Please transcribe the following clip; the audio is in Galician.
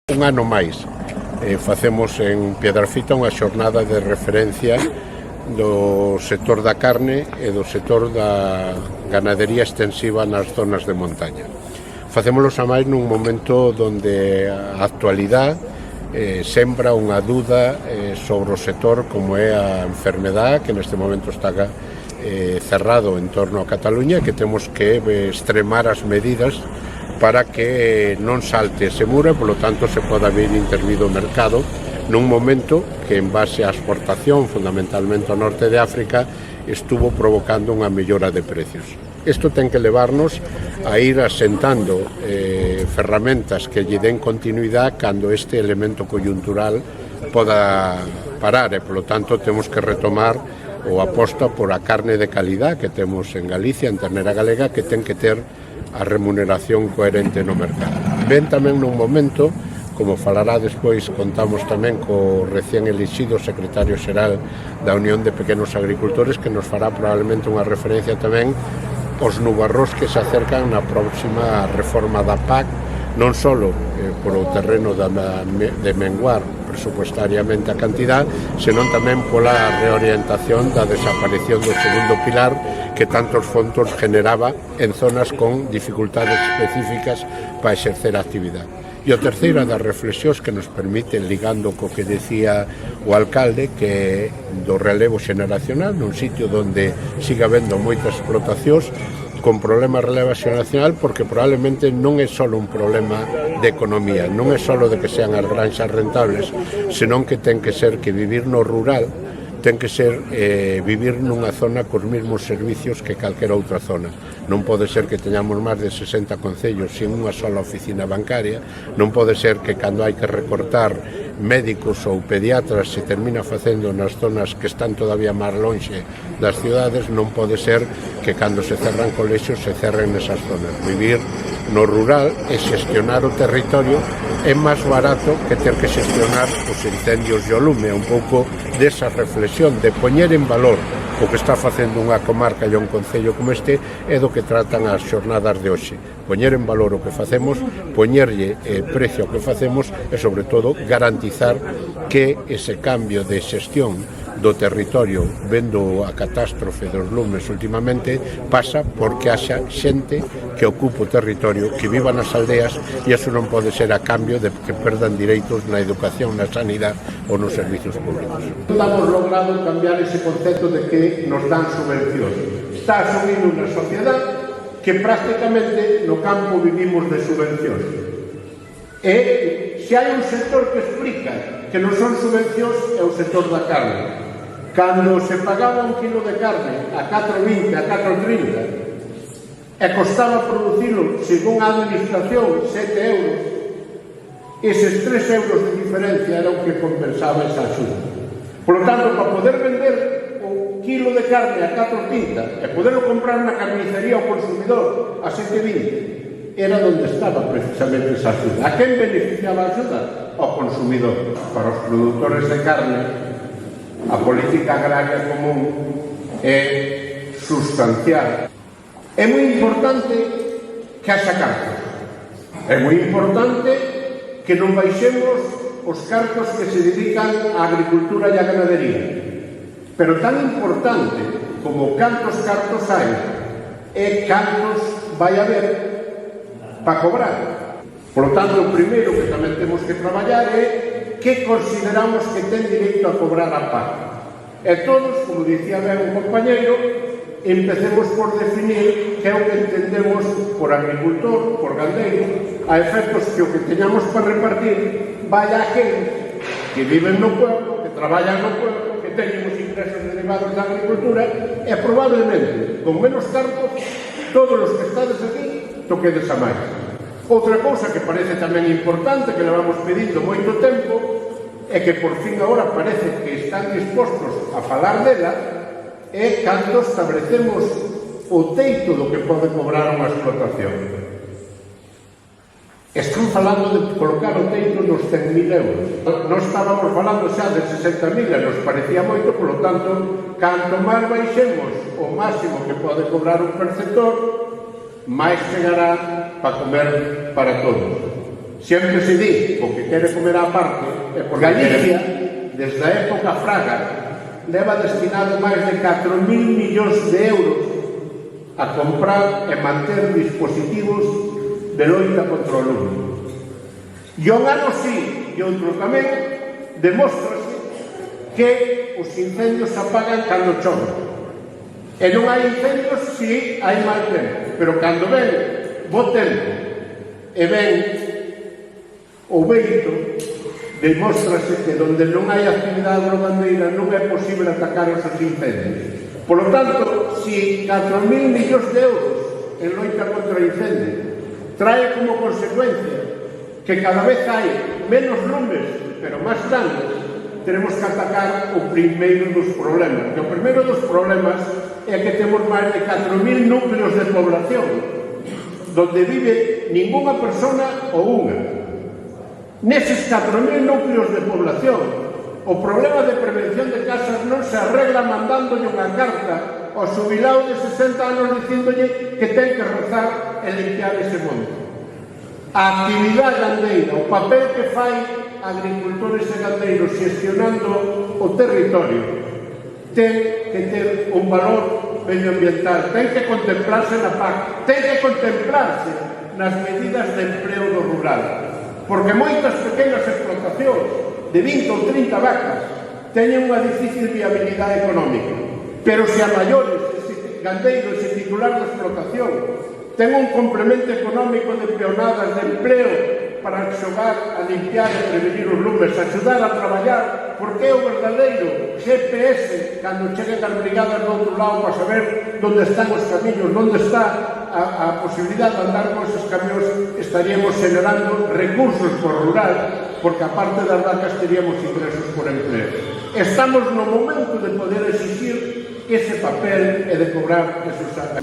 Un ano máis facemos en Piedrafita unha xornada de referencia do sector da carne e do sector da ganadería extensiva nas zonas de montaña. Facémoslo a máis nun momento onde a actualidade sembra unha dúda sobre o sector como é a enfermedade que neste momento está cerrado en torno a Cataluña, que temos que extremar as medidas para que non salte ese muro e, polo tanto, se poda vir intervido o mercado nun momento que, en base á exportación, fundamentalmente ao norte de África, estuvo provocando unha mellora de precios. Isto ten que levarnos a ir asentando ferramentas que lle den continuidade cando este elemento coyuntural poda parar e, polo tanto, temos que retomar o aposta por a carne de calidad que temos en Galicia, en ternera galega, que ten que ter a remuneración coherente no mercado. Ven tamén nun momento, como falará despois, contamos tamén co recén elixido secretario xeral da Unión de Pequenos Agricultores, que nos fará probablemente unha referencia tamén aos nubarrós que se acercan na próxima reforma da PAC, non só por o terreno de menguar presupuestariamente a cantidade, senón tamén pola reorientación da desaparición do segundo pilar que tantos fondos generaba en zonas con dificultades específicas para exercer a actividade. E o terceiro das reflexións que nos permite, ligando co que decía o alcalde, que do relevo xeneracional, nun sitio onde siga habendo moitas explotacións con problemas de relevo xeneracional, porque probablemente non é só un problema de economía, non é só de que sean as granxas rentables, senón que ten que ser que vivir no rural ten que ser vivir nunha zona cos mesmos servicios que calquera outra zona. Non pode ser que teñamos máis de 60 concellos sin unha sola oficina bancaria, non pode ser que cando hai que recortar médicos ou pediatras se termina facendo nas zonas que están todavía máis lonxe das cidades, non pode ser que cando se cerran colexios se cerren nesas zonas. Vivir no rural e xestionar o territorio é máis barato que ter que xestionar os incendios e o lume. Un pouco desa reflexión de poñer en valor o que está facendo unha comarca e un concello como este é do que tratan as xornadas de hoxe. Poñer en valor o que facemos, poñerlle precio ao que facemos e, sobre todo, garantizar que ese cambio de xestión do territorio, vendo a catástrofe dos lumes últimamente, pasa porque haxa xente que ocupe o territorio, que viva nas aldeas, e iso non pode ser a cambio de que perdan direitos na educación, na sanidade ou nos servicios públicos. Non hemos logrado cambiar ese concepto de que nos dan subvencións. Está asumindo unha sociedade que prácticamente no campo vivimos de subvencións. E se hai un sector que explica que non son subvencións é o sector da carne. Cando se pagaba un kilo de carne a 4,20, a 4,30 e costaba producirlo, según a administración, 7 euros, eses 3 euros de diferencia era o que compensaba esa axuda. Por lo tanto, para poder vender un kilo de carne a 4,30 e poderlo comprar na carnicería ao consumidor a 7,20, era onde estaba precisamente esa axuda. A quen beneficiaba a axuda? Ao consumidor. Para os produtores de carne, a política agraria común é sustancial. É moi importante que haxa cartos. É moi importante que non baixemos os cartos que se dedican á agricultura e á ganadería. Pero tan importante como cantos cartos hai é cantos vai haber para cobrar. Por lo tanto, o primeiro que tamén temos que traballar é que consideramos que ten direito a cobrar a PAC. E todos, como dicía ben un compañeiro, empecemos por definir que é o que entendemos por agricultor, por gandeiro, a efectos que o que teñamos para repartir vaya a aqueles que viven no pueblo, que traballan no pueblo, que teñen os ingresos derivados da agricultura e probablemente, con menos cartos, todos os que estades aquí toquedes a máis. Outra cousa que parece tamén importante, que levamos pedindo moito tempo, é que por fin agora parece que están dispostos a falar dela, é cando establecemos o teito do que pode cobrar unha explotación. Están falando de colocar o teito nos 100.000 euros. Non estábamos falando xa de 60.000, e nos parecía moito, polo tanto, canto máis baixemos o máximo que pode cobrar un perceptor, máis chegará para comer para todos. Sempre se di, o que quere comer á parte, é porque Galicia, desde a época Fraga, leva destinado máis de 4.000 millóns de euros a comprar e manter dispositivos de loita contra o lume. E un ano sí, e outro tamén, demóstrase que os incendios se apagan cando chove. E non hai incendios si hai mal tempo, pero cando ven bo tempo e ven o vento, demóstrase que donde non hai actividade agrogandeira non é posible atacar os incendios. Por lo tanto, si 4.000 millóns de euros en loita contra o incendio trae como consecuencia que cada vez hai menos lumes, pero máis grandes, tenemos que atacar o primeiro dos problemas. E o primeiro dos problemas é que temos máis de 4.000 núcleos de población donde vive ninguna persona ou unha. Neses 4.000 núcleos de población, o problema de prevención de casas non se arregla mandándolle unha carta ao xubilado de 60 anos dicíndolle que ten que rozar e limpiar ese monte. A actividade gandeira, o papel que fai agricultores e gandeiros xestionando o territorio, ten que ter un valor medioambiental, ten que contemplarse na PAC, ten que contemplarse nas medidas de empleo do rural, porque moitas pequenas explotacións de 20 ou 30 vacas teñen unha difícil viabilidade económica, pero se a maiores, gandeiros e titular da explotación ten un complemento económico de peonadas de empleo para xogar a limpiar e prevenir os lumes, axudar a traballar, porque é o verdadeiro GPS cando cheguen as brigadas do outro lado para saber onde están os camiños, onde está a posibilidade de andar con esos camións, estaríamos generando recursos por rural, porque aparte das vacas teríamos ingresos por empleo. Estamos no momento de poder exigir ese papel e de cobrar esos